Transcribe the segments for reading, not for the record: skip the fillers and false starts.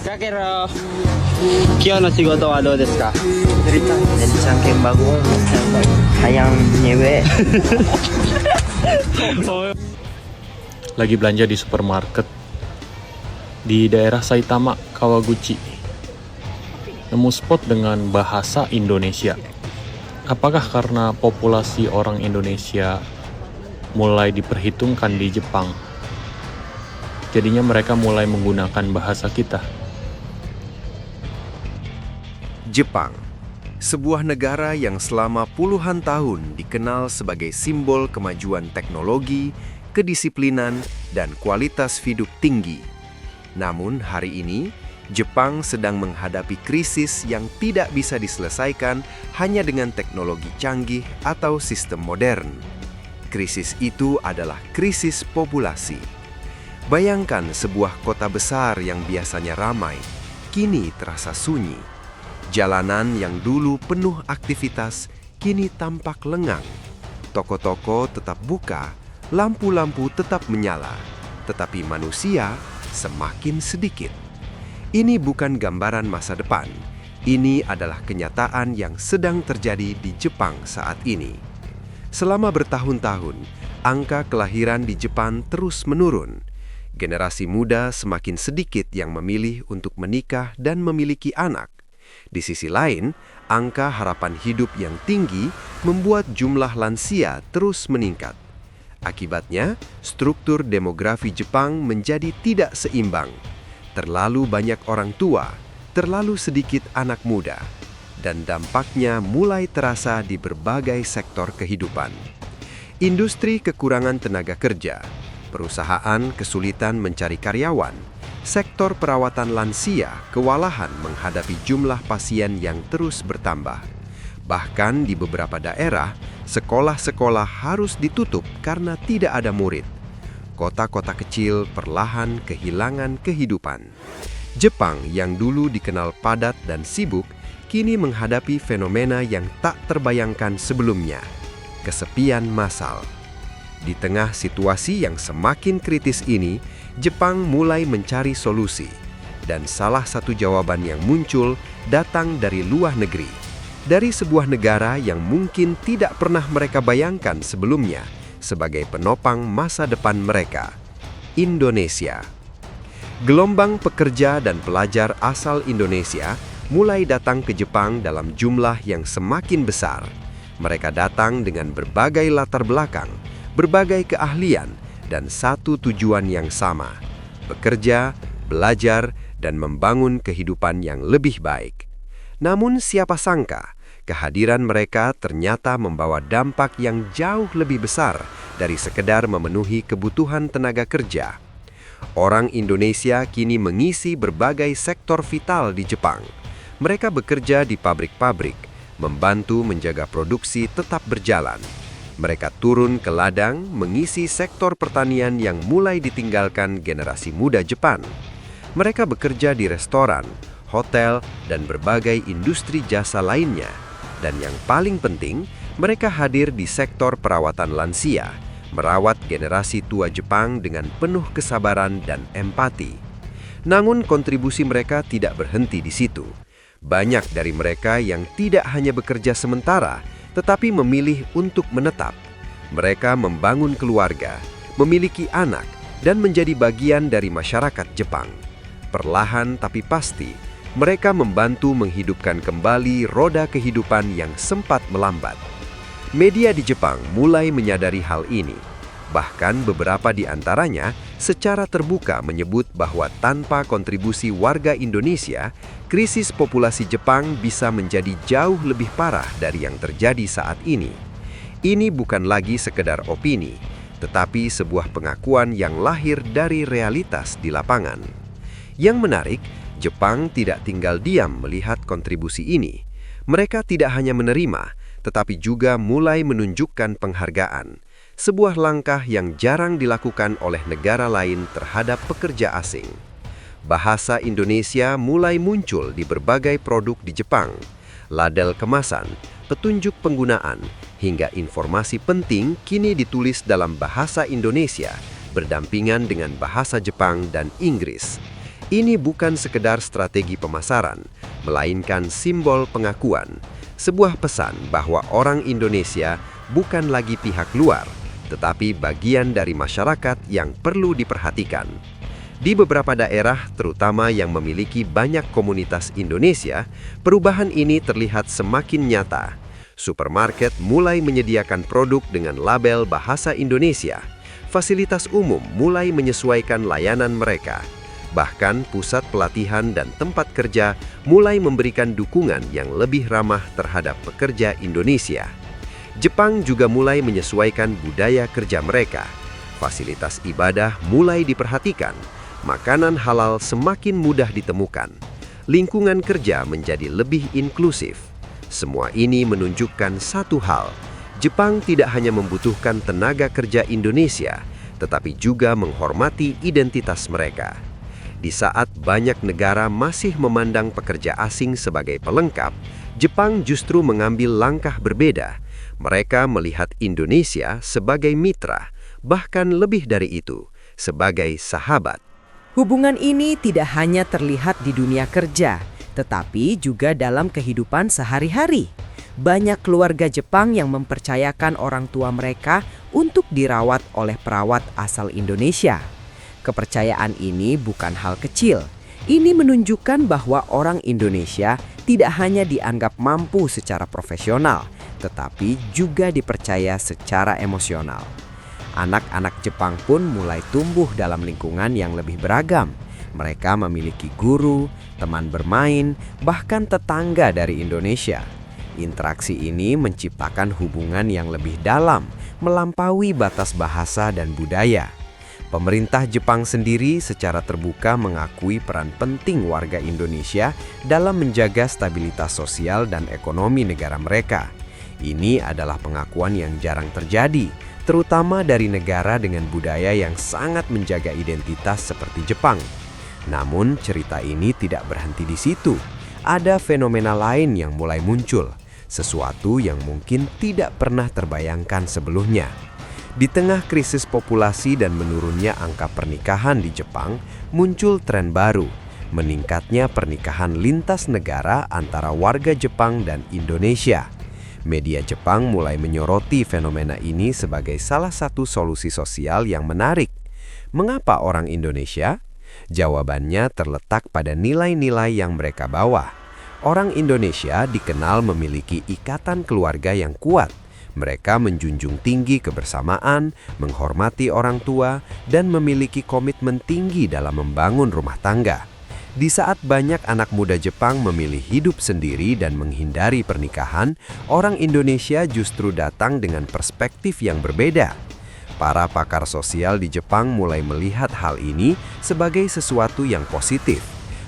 Kakero, kyo no shigoto wa dou desu ka? 全ちゃん鍵箱hayang nyewe. Lagi belanja di supermarket di daerah Saitama, Kawaguchi. Nemu spot dengan bahasa Indonesia. Apakah karena populasi orang Indonesia mulai diperhitungkan di Jepang? Jadinya mereka mulai menggunakan bahasa kita. Jepang, sebuah negara yang selama puluhan tahun dikenal sebagai simbol kemajuan teknologi, kedisiplinan, dan kualitas hidup tinggi. Namun hari ini, Jepang sedang menghadapi krisis yang tidak bisa diselesaikan hanya dengan teknologi canggih atau sistem modern. Krisis itu adalah krisis populasi. Bayangkan sebuah kota besar yang biasanya ramai, kini terasa sunyi. Jalanan yang dulu penuh aktivitas, kini tampak lengang. Toko-toko tetap buka, lampu-lampu tetap menyala, tetapi manusia semakin sedikit. Ini bukan gambaran masa depan. Ini adalah kenyataan yang sedang terjadi di Jepang saat ini. Selama bertahun-tahun, angka kelahiran di Jepang terus menurun. Generasi muda semakin sedikit yang memilih untuk menikah dan memiliki anak. Di sisi lain, angka harapan hidup yang tinggi membuat jumlah lansia terus meningkat. Akibatnya, struktur demografi Jepang menjadi tidak seimbang. Terlalu banyak orang tua, terlalu sedikit anak muda, dan dampaknya mulai terasa di berbagai sektor kehidupan. Industri kekurangan tenaga kerja, perusahaan kesulitan mencari karyawan, sektor perawatan lansia kewalahan menghadapi jumlah pasien yang terus bertambah. Bahkan di beberapa daerah, sekolah-sekolah harus ditutup karena tidak ada murid. Kota-kota kecil perlahan kehilangan kehidupan. Jepang yang dulu dikenal padat dan sibuk, kini menghadapi fenomena yang tak terbayangkan sebelumnya, kesepian massal. Di tengah situasi yang semakin kritis ini, Jepang mulai mencari solusi. Dan salah satu jawaban yang muncul datang dari luar negeri. Dari sebuah negara yang mungkin tidak pernah mereka bayangkan sebelumnya sebagai penopang masa depan mereka, Indonesia. Gelombang pekerja dan pelajar asal Indonesia mulai datang ke Jepang dalam jumlah yang semakin besar. Mereka datang dengan berbagai latar belakang, berbagai keahlian, dan satu tujuan yang sama: bekerja, belajar, dan membangun kehidupan yang lebih baik. Namun siapa sangka, kehadiran mereka ternyata membawa dampak yang jauh lebih besar dari sekedar memenuhi kebutuhan tenaga kerja. Orang Indonesia kini mengisi berbagai sektor vital di Jepang. Mereka bekerja di pabrik-pabrik, membantu menjaga produksi tetap berjalan. Mereka turun ke ladang mengisi sektor pertanian yang mulai ditinggalkan generasi muda Jepang. Mereka bekerja di restoran, hotel, dan berbagai industri jasa lainnya. Dan yang paling penting, mereka hadir di sektor perawatan lansia, merawat generasi tua Jepang dengan penuh kesabaran dan empati. Namun kontribusi mereka tidak berhenti di situ. Banyak dari mereka yang tidak hanya bekerja sementara, tetapi memilih untuk menetap. Mereka membangun keluarga, memiliki anak, dan menjadi bagian dari masyarakat Jepang. Perlahan tapi pasti, mereka membantu menghidupkan kembali roda kehidupan yang sempat melambat. Media di Jepang mulai menyadari hal ini. Bahkan beberapa di antaranya secara terbuka menyebut bahwa tanpa kontribusi warga Indonesia, krisis populasi Jepang bisa menjadi jauh lebih parah dari yang terjadi saat ini. Ini bukan lagi sekedar opini, tetapi sebuah pengakuan yang lahir dari realitas di lapangan. Yang menarik, Jepang tidak tinggal diam melihat kontribusi ini. Mereka tidak hanya menerima, tetapi juga mulai menunjukkan penghargaan. Sebuah langkah yang jarang dilakukan oleh negara lain terhadap pekerja asing. Bahasa Indonesia mulai muncul di berbagai produk di Jepang. Label kemasan, petunjuk penggunaan, hingga informasi penting kini ditulis dalam bahasa Indonesia, berdampingan dengan bahasa Jepang dan Inggris. Ini bukan sekedar strategi pemasaran, melainkan simbol pengakuan, sebuah pesan bahwa orang Indonesia bukan lagi pihak luar, tetapi bagian dari masyarakat yang perlu diperhatikan. Di beberapa daerah, terutama yang memiliki banyak komunitas Indonesia, perubahan ini terlihat semakin nyata. Supermarket mulai menyediakan produk dengan label bahasa Indonesia. Fasilitas umum mulai menyesuaikan layanan mereka. Bahkan pusat pelatihan dan tempat kerja mulai memberikan dukungan yang lebih ramah terhadap pekerja Indonesia. Jepang juga mulai menyesuaikan budaya kerja mereka. Fasilitas ibadah mulai diperhatikan. Makanan halal semakin mudah ditemukan. Lingkungan kerja menjadi lebih inklusif. Semua ini menunjukkan satu hal. Jepang tidak hanya membutuhkan tenaga kerja Indonesia, tetapi juga menghormati identitas mereka. Di saat banyak negara masih memandang pekerja asing sebagai pelengkap, Jepang justru mengambil langkah berbeda. Mereka melihat Indonesia sebagai mitra, bahkan lebih dari itu, sebagai sahabat. Hubungan ini tidak hanya terlihat di dunia kerja, tetapi juga dalam kehidupan sehari-hari. Banyak keluarga Jepang yang mempercayakan orang tua mereka untuk dirawat oleh perawat asal Indonesia. Kepercayaan ini bukan hal kecil. Ini menunjukkan bahwa orang Indonesia tidak hanya dianggap mampu secara profesional, tetapi juga dipercaya secara emosional. Anak-anak Jepang pun mulai tumbuh dalam lingkungan yang lebih beragam. Mereka memiliki guru, teman bermain, bahkan tetangga dari Indonesia. Interaksi ini menciptakan hubungan yang lebih dalam, melampaui batas bahasa dan budaya. Pemerintah Jepang sendiri secara terbuka mengakui peran penting warga Indonesia dalam menjaga stabilitas sosial dan ekonomi negara mereka. Ini adalah pengakuan yang jarang terjadi, terutama dari negara dengan budaya yang sangat menjaga identitas seperti Jepang. Namun, cerita ini tidak berhenti di situ. Ada fenomena lain yang mulai muncul, sesuatu yang mungkin tidak pernah terbayangkan sebelumnya. Di tengah krisis populasi dan menurunnya angka pernikahan di Jepang, muncul tren baru, meningkatnya pernikahan lintas negara antara warga Jepang dan Indonesia. Media Jepang mulai menyoroti fenomena ini sebagai salah satu solusi sosial yang menarik. Mengapa orang Indonesia? Jawabannya terletak pada nilai-nilai yang mereka bawa. Orang Indonesia dikenal memiliki ikatan keluarga yang kuat. Mereka menjunjung tinggi kebersamaan, menghormati orang tua, dan memiliki komitmen tinggi dalam membangun rumah tangga. Di saat banyak anak muda Jepang memilih hidup sendiri dan menghindari pernikahan, orang Indonesia justru datang dengan perspektif yang berbeda. Para pakar sosial di Jepang mulai melihat hal ini sebagai sesuatu yang positif.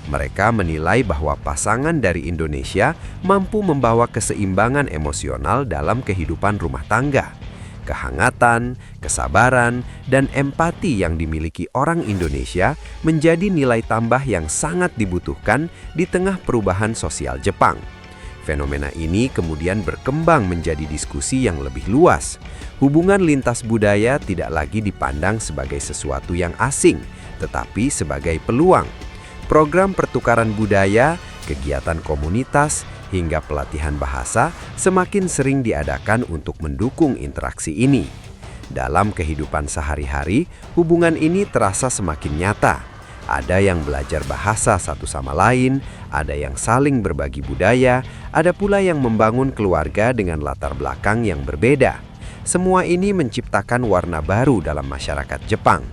Mereka menilai bahwa pasangan dari Indonesia mampu membawa keseimbangan emosional dalam kehidupan rumah tangga. Kehangatan, kesabaran, dan empati yang dimiliki orang Indonesia menjadi nilai tambah yang sangat dibutuhkan di tengah perubahan sosial Jepang. Fenomena ini kemudian berkembang menjadi diskusi yang lebih luas. Hubungan lintas budaya tidak lagi dipandang sebagai sesuatu yang asing, tetapi sebagai peluang. Program pertukaran budaya, kegiatan komunitas, hingga pelatihan bahasa semakin sering diadakan untuk mendukung interaksi ini. Dalam kehidupan sehari-hari, hubungan ini terasa semakin nyata. Ada yang belajar bahasa satu sama lain, ada yang saling berbagi budaya, ada pula yang membangun keluarga dengan latar belakang yang berbeda. Semua ini menciptakan warna baru dalam masyarakat Jepang.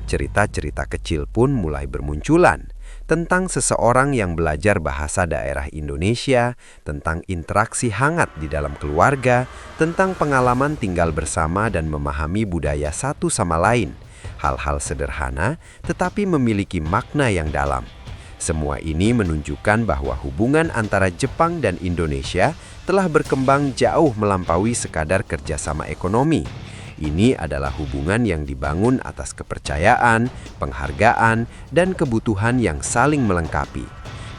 Cerita-cerita kecil pun mulai bermunculan tentang seseorang yang belajar bahasa daerah Indonesia, tentang interaksi hangat di dalam keluarga, tentang pengalaman tinggal bersama dan memahami budaya satu sama lain. Hal-hal sederhana tetapi memiliki makna yang dalam. Semua ini menunjukkan bahwa hubungan antara Jepang dan Indonesia telah berkembang jauh melampaui sekadar kerjasama ekonomi. Ini adalah hubungan yang dibangun atas kepercayaan, penghargaan, dan kebutuhan yang saling melengkapi.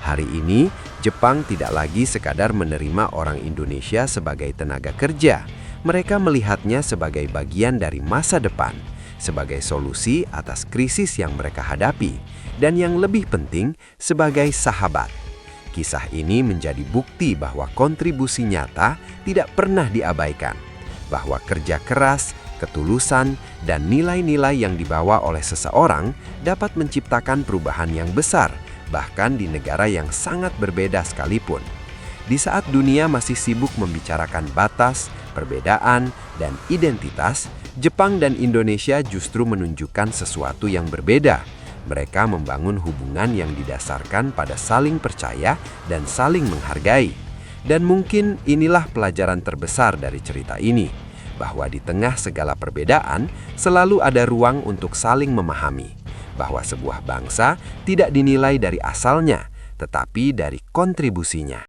Hari ini, Jepang tidak lagi sekadar menerima orang Indonesia sebagai tenaga kerja. Mereka melihatnya sebagai bagian dari masa depan. sebagai solusi atas krisis yang mereka hadapi, dan yang lebih penting, sebagai sahabat. Kisah ini menjadi bukti bahwa kontribusi nyata tidak pernah diabaikan, bahwa kerja keras, ketulusan, dan nilai-nilai yang dibawa oleh seseorang dapat menciptakan perubahan yang besar, bahkan di negara yang sangat berbeda sekalipun. Di saat dunia masih sibuk membicarakan batas, perbedaan, dan identitas, Jepang dan Indonesia justru menunjukkan sesuatu yang berbeda. Mereka membangun hubungan yang didasarkan pada saling percaya dan saling menghargai. Dan mungkin inilah pelajaran terbesar dari cerita ini, bahwa di tengah segala perbedaan selalu ada ruang untuk saling memahami, bahwa sebuah bangsa tidak dinilai dari asalnya, tetapi dari kontribusinya.